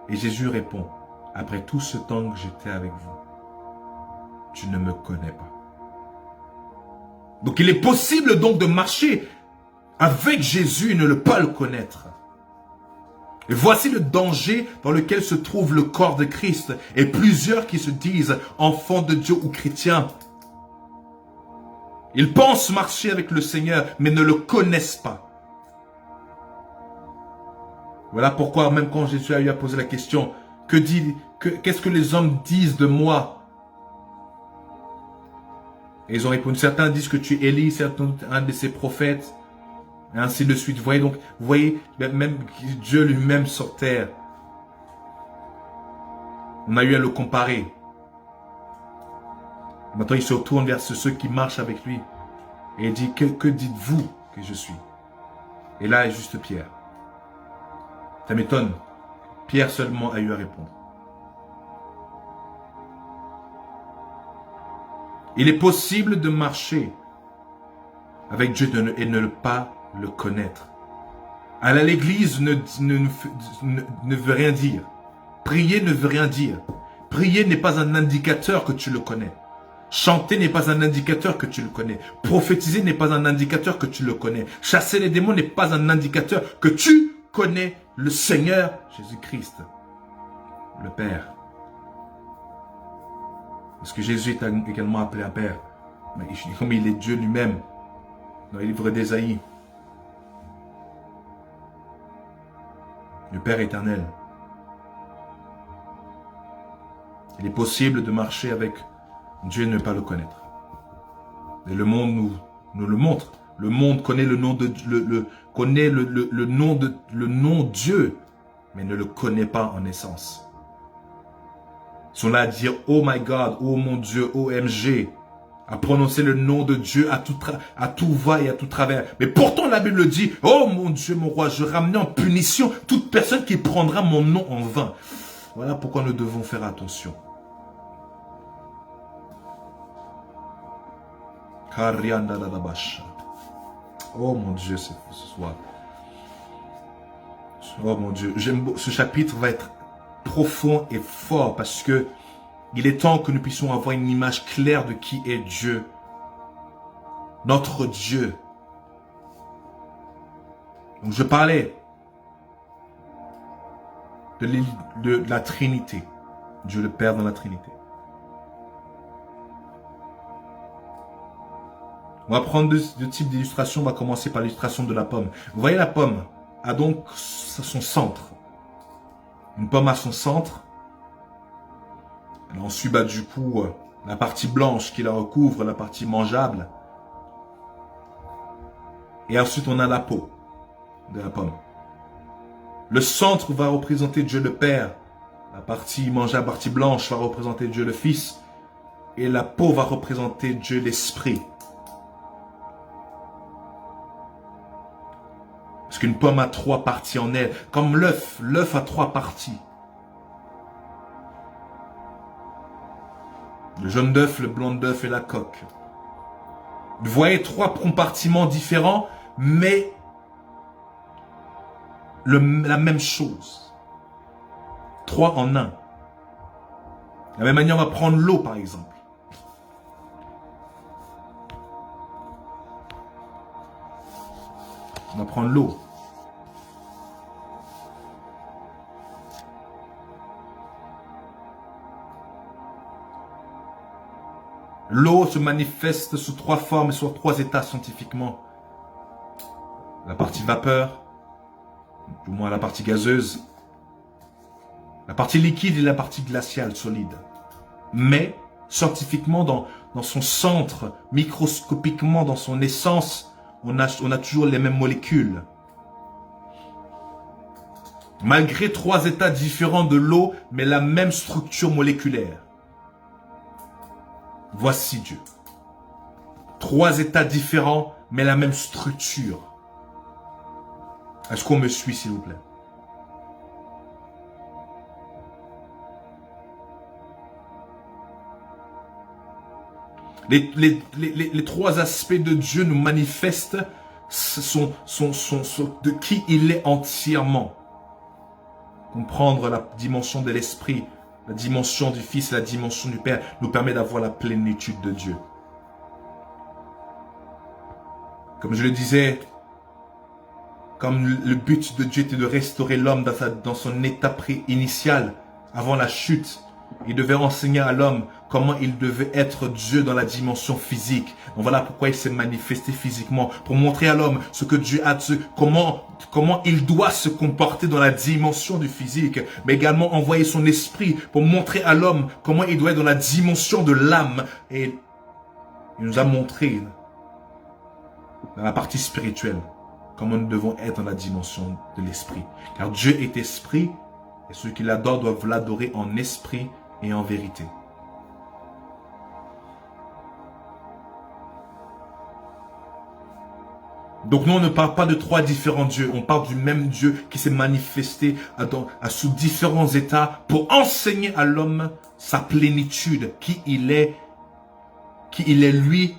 Et Jésus répond, après tout ce temps que j'étais avec vous, tu ne me connais pas. Donc il est possible donc de marcher avec Jésus et ne pas le connaître. Et voici le danger dans lequel se trouve le corps de Christ et plusieurs qui se disent enfants de Dieu ou chrétiens. Ils pensent marcher avec le Seigneur mais ne le connaissent pas. Voilà pourquoi même quand Jésus a eu à poser la question, qu'est-ce que les hommes disent de moi? Et ils ont répondu, certains disent que tu es Élie, certains un de ses prophètes, et ainsi de suite. Vous voyez, même Dieu lui-même sur terre, on a eu à le comparer. Maintenant, il se retourne vers ceux qui marchent avec lui et il dit, que dites-vous que je suis? Et là est juste Pierre. Ça m'étonne. Pierre seulement a eu à répondre. Il est possible de marcher avec Dieu et ne pas le connaître. Aller à l'église ne veut rien dire. Prier ne veut rien dire. Prier n'est pas un indicateur que tu le connais. Chanter n'est pas un indicateur que tu le connais. Prophétiser n'est pas un indicateur que tu le connais. Chasser les démons n'est pas un indicateur que tu connais le Seigneur Jésus-Christ, le Père. Parce que Jésus est également appelé un Père. Mais comme il est Dieu lui-même, dans le livre d'Ésaïe, le Père éternel. Il est possible de marcher avec Dieu et ne pas le connaître. Et le monde nous le montre. Le monde connaît le nom de le nom Dieu, mais ne le connaît pas en essence. Ils sont là à dire oh my God, oh mon Dieu, OMG, à prononcer le nom de Dieu à tout va et à tout travers. Mais pourtant la Bible dit oh mon Dieu, mon roi, je ramenais en punition toute personne qui prendra mon nom en vain. Voilà pourquoi nous devons faire attention. Oh mon Dieu, ce soir. Oh mon Dieu, ce chapitre va être profond et fort parce que il est temps que nous puissions avoir une image claire de qui est Dieu. Notre Dieu. Donc je parlais de la Trinité. Dieu le Père dans la Trinité. On va prendre deux types d'illustrations. On va commencer par l'illustration de la pomme. Vous voyez, la pomme a donc son centre. Une pomme a son centre. Elle a ensuite, du coup, la partie blanche qui la recouvre, la partie mangeable. Et ensuite, on a la peau de la pomme. Le centre va représenter Dieu le Père. La partie mangeable, la partie blanche va représenter Dieu le Fils. Et la peau va représenter Dieu l'Esprit. Parce qu'une pomme a 3 parties en elle. Comme l'œuf. L'œuf a 3 parties. Le jaune d'œuf, le blanc d'œuf et la coque. Vous voyez 3 compartiments différents, mais la même chose. 3 en 1. De la même manière, on va prendre l'eau par exemple. On va prendre l'eau. L'eau se manifeste sous 3 formes et sous 3 états scientifiquement. La partie vapeur, du moins la partie gazeuse, La partie liquide et la partie glaciale, solide. Mais, scientifiquement, dans son centre, microscopiquement, dans son essence, on a toujours les mêmes molécules. Malgré 3 états différents de l'eau, mais la même structure moléculaire. Voici Dieu. 3 états différents, mais la même structure. Est-ce qu'on me suit, s'il vous plaît? Les 3 aspects de Dieu nous manifestent de qui il est entièrement. Comprendre la dimension de l'Esprit, la dimension du Fils, la dimension du Père, nous permet d'avoir la plénitude de Dieu. Comme je le disais, comme le but de Dieu était de restaurer l'homme dans son état initial, avant la chute, il devait enseigner à l'homme comment il devait être Dieu dans la dimension physique. Donc voilà pourquoi il s'est manifesté physiquement, pour montrer à l'homme ce que Dieu a, comment il doit se comporter dans la dimension du physique, mais également envoyer son esprit pour montrer à l'homme comment il doit être dans la dimension de l'âme. Et il nous a montré dans la partie spirituelle comment nous devons être dans la dimension de l'esprit. Car Dieu est esprit et ceux qui l'adorent doivent l'adorer en esprit et en vérité. Donc nous, on ne parle pas de 3 différents dieux, on parle du même Dieu qui s'est manifesté sous différents états pour enseigner à l'homme sa plénitude, qui il est lui,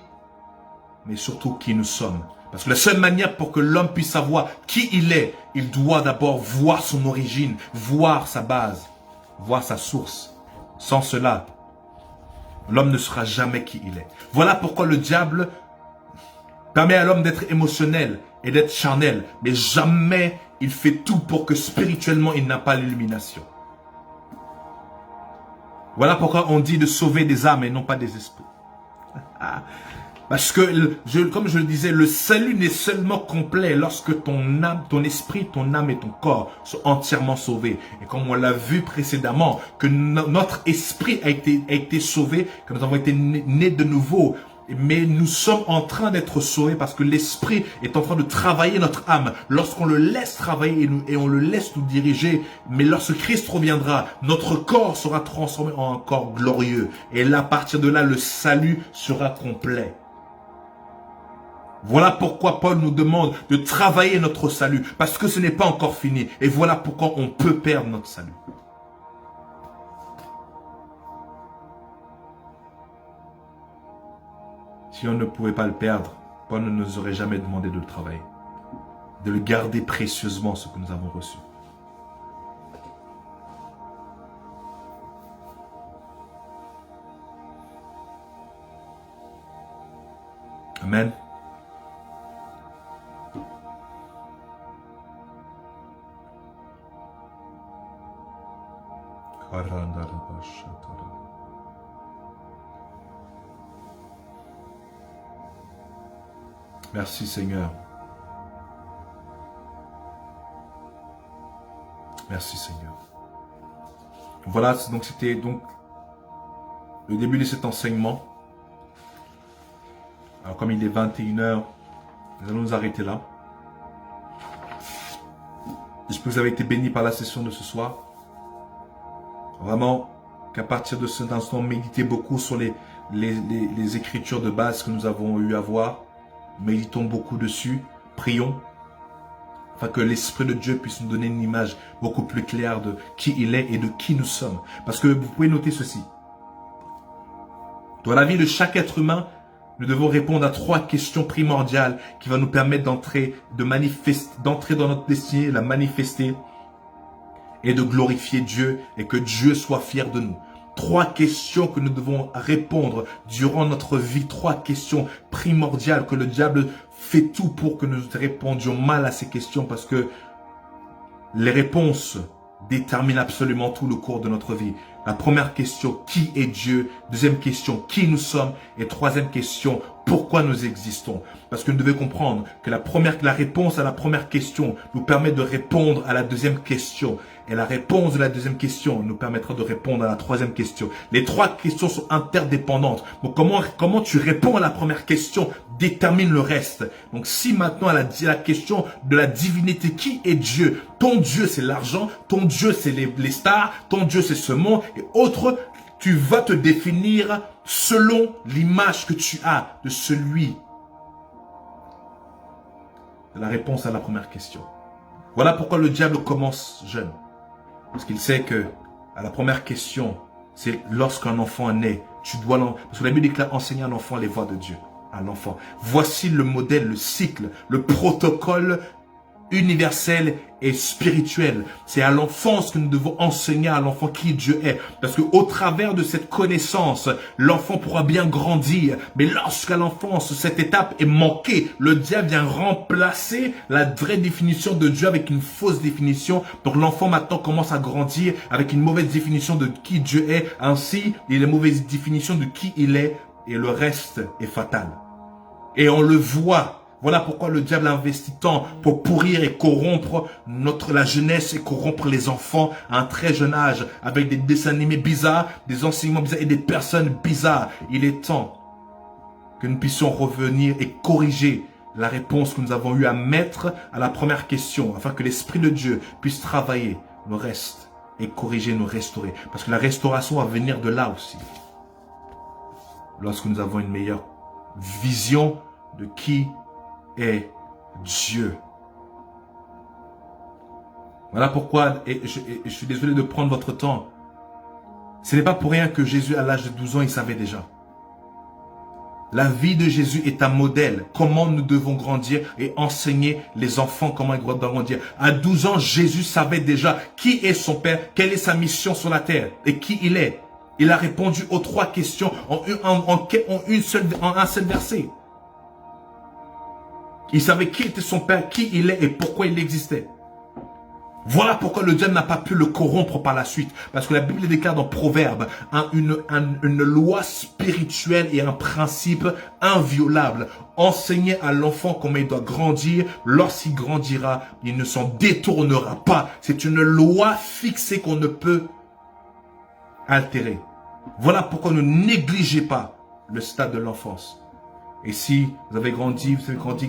mais surtout qui nous sommes. Parce que la seule manière pour que l'homme puisse savoir qui il est, il doit d'abord voir son origine, voir sa base, voir sa source. Sans cela, l'homme ne sera jamais qui il est. Voilà pourquoi le diable permet à l'homme d'être émotionnel et d'être charnel, mais jamais il fait tout pour que spirituellement il n'a pas l'illumination. Voilà pourquoi on dit de sauver des âmes et non pas des esprits. Parce que, comme je le disais, le salut n'est seulement complet lorsque ton âme, ton esprit, ton âme et ton corps sont entièrement sauvés. Et comme on l'a vu précédemment, que notre esprit a été sauvé, que nous avons été nés de nouveau. Mais nous sommes en train d'être sauvés parce que l'esprit est en train de travailler notre âme. Lorsqu'on le laisse travailler et on le laisse nous diriger, mais lorsque Christ reviendra, notre corps sera transformé en un corps glorieux. Et là, à partir de là, le salut sera complet. Voilà pourquoi Paul nous demande de travailler notre salut, parce que ce n'est pas encore fini. Et voilà pourquoi on peut perdre notre salut. Si on ne pouvait pas le perdre, Paul ne nous aurait jamais demandé de le travailler, de le garder précieusement, ce que nous avons reçu. Amen. Merci Seigneur. Merci Seigneur. Voilà, donc c'était donc le début de cet enseignement. Alors comme il est 21h, nous allons nous arrêter là. J'espère que vous avez été bénis par la session de ce soir. Vraiment, qu'à partir de cet instant, méditez beaucoup sur les écritures de base que nous avons eu à voir. Méditons beaucoup dessus, prions, afin que l'Esprit de Dieu puisse nous donner une image beaucoup plus claire de qui il est et de qui nous sommes. Parce que vous pouvez noter ceci. Dans la vie de chaque être humain, nous devons répondre à 3 questions primordiales qui vont nous permettre d'entrer dans notre destinée, la manifester et de glorifier Dieu et que Dieu soit fier de nous. 3 questions que nous devons répondre durant notre vie. 3 questions primordiales que le diable fait tout pour que nous répondions mal à ces questions parce que les réponses déterminent absolument tout le cours de notre vie. La première question, qui est Dieu? Deuxième question, qui nous sommes? Et troisième question, pourquoi nous existons? Parce que nous devons comprendre que la réponse à la première question nous permet de répondre à la deuxième question. Et la réponse de la deuxième question nous permettra de répondre à la troisième question. Les trois questions sont interdépendantes. Donc comment tu réponds à la première question détermine le reste. Donc si maintenant la question de la divinité, qui est Dieu? Ton Dieu c'est l'argent, ton Dieu c'est les stars, ton Dieu c'est ce monde et autres. Tu vas te définir selon l'image que tu as de celui. C'est la réponse à la première question. Voilà pourquoi le diable commence jeune. Parce qu'il sait que à la première question, c'est lorsqu'un enfant est né, tu dois parce que la Bible déclare enseigner à l'enfant les voies de Dieu. À l'enfant. Voici le modèle, le cycle, le protocole universel et spirituel. C'est à l'enfance que nous devons enseigner à l'enfant qui Dieu est. Parce que au travers de cette connaissance, l'enfant pourra bien grandir. Mais lorsqu'à l'enfance, cette étape est manquée, le diable vient remplacer la vraie définition de Dieu avec une fausse définition. Donc l'enfant maintenant commence à grandir avec une mauvaise définition de qui Dieu est. Ainsi, il a une mauvaise définition de qui il est et le reste est fatal. Et on le voit. Voilà pourquoi le diable investit tant pour pourrir et corrompre la jeunesse et corrompre les enfants à un très jeune âge avec des dessins animés bizarres, des enseignements bizarres et des personnes bizarres. Il est temps que nous puissions revenir et corriger la réponse que nous avons eu à mettre à la première question afin que l'Esprit de Dieu puisse travailler le reste et corriger, nous restaurer. Parce que la restauration va venir de là aussi. Lorsque nous avons une meilleure vision de qui est Dieu. Voilà pourquoi, et je suis désolé de prendre votre temps, ce n'est pas pour rien que Jésus, à l'âge de 12 ans, il savait déjà. La vie de Jésus est un modèle, comment nous devons grandir et enseigner les enfants comment ils doivent grandir. À 12 ans, Jésus savait déjà qui est son Père, quelle est sa mission sur la terre et qui il est. Il a répondu aux trois questions en un seul verset. Il savait qui était son Père, qui il est et pourquoi il existait. Voilà pourquoi le diable n'a pas pu le corrompre par la suite. Parce que la Bible déclare dans Proverbes une loi spirituelle et un principe inviolable. Enseigner à l'enfant comment il doit grandir. Lorsqu'il grandira, il ne s'en détournera pas. C'est une loi fixée qu'on ne peut altérer. Voilà pourquoi ne négligez pas le stade de l'enfance. Et si vous avez grandi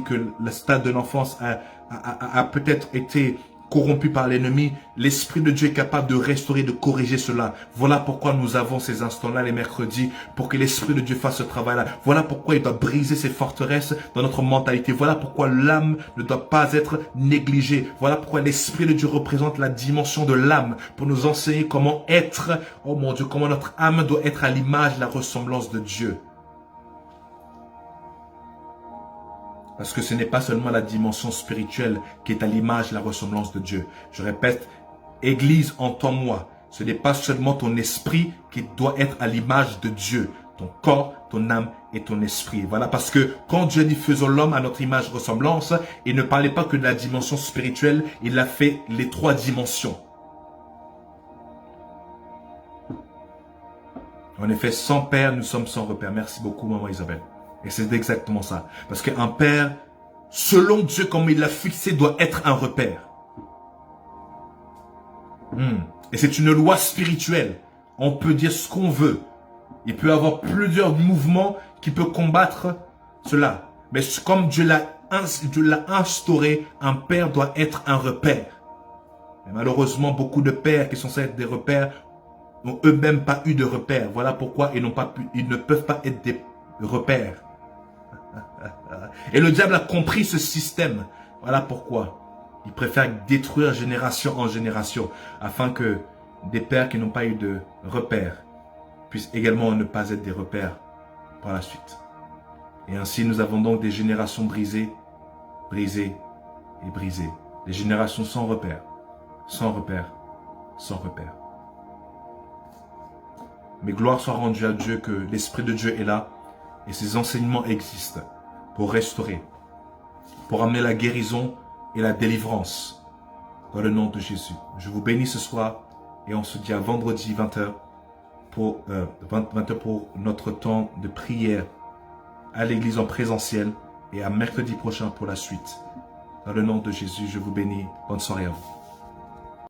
que le stade de l'enfance a peut-être été corrompu par l'ennemi, l'Esprit de Dieu est capable de restaurer, de corriger cela. Voilà pourquoi nous avons ces instants-là les mercredis, pour que l'Esprit de Dieu fasse ce travail-là. Voilà pourquoi il doit briser ces forteresses dans notre mentalité. Voilà pourquoi l'âme ne doit pas être négligée. Voilà pourquoi l'Esprit de Dieu représente la dimension de l'âme, pour nous enseigner comment être, oh mon Dieu, comment notre âme doit être à l'image, la ressemblance de Dieu. Parce que ce n'est pas seulement la dimension spirituelle qui est à l'image, la ressemblance de Dieu. Je répète, Église, entends-moi. Ce n'est pas seulement ton esprit qui doit être à l'image de Dieu. Ton corps, ton âme et ton esprit. Voilà, parce que quand Dieu dit faisons l'homme à notre image, ressemblance, il ne parlait pas que de la dimension spirituelle, il a fait les trois dimensions. En effet, sans père, nous sommes sans repère. Merci beaucoup, maman Isabelle. Et c'est exactement ça. Parce qu'un père, selon Dieu comme il l'a fixé, doit être un repère. Et c'est une loi spirituelle. On peut dire ce qu'on veut. Il peut y avoir plusieurs mouvements qui peuvent combattre cela. Mais comme Dieu l'a instauré, un père doit être un repère. Et malheureusement, beaucoup de pères qui sont censés être des repères n'ont eux-mêmes pas eu de repères. Voilà pourquoi ils ne peuvent pas être des repères. Et le diable a compris ce système. Voilà pourquoi il préfère détruire génération en génération, afin que des pères qui n'ont pas eu de repères puissent également ne pas être des repères par la suite. Et ainsi nous avons donc des générations brisées, brisées et brisées. Des générations sans repères, sans repères, sans repères. Mais gloire soit rendue à Dieu que l'Esprit de Dieu est là et ses enseignements existent pour restaurer, pour amener la guérison et la délivrance dans le nom de Jésus. Je vous bénis ce soir et on se dit à vendredi 20h pour notre temps de prière à l'église en présentiel et à mercredi prochain pour la suite. Dans le nom de Jésus, je vous bénis. Bonne soirée à vous.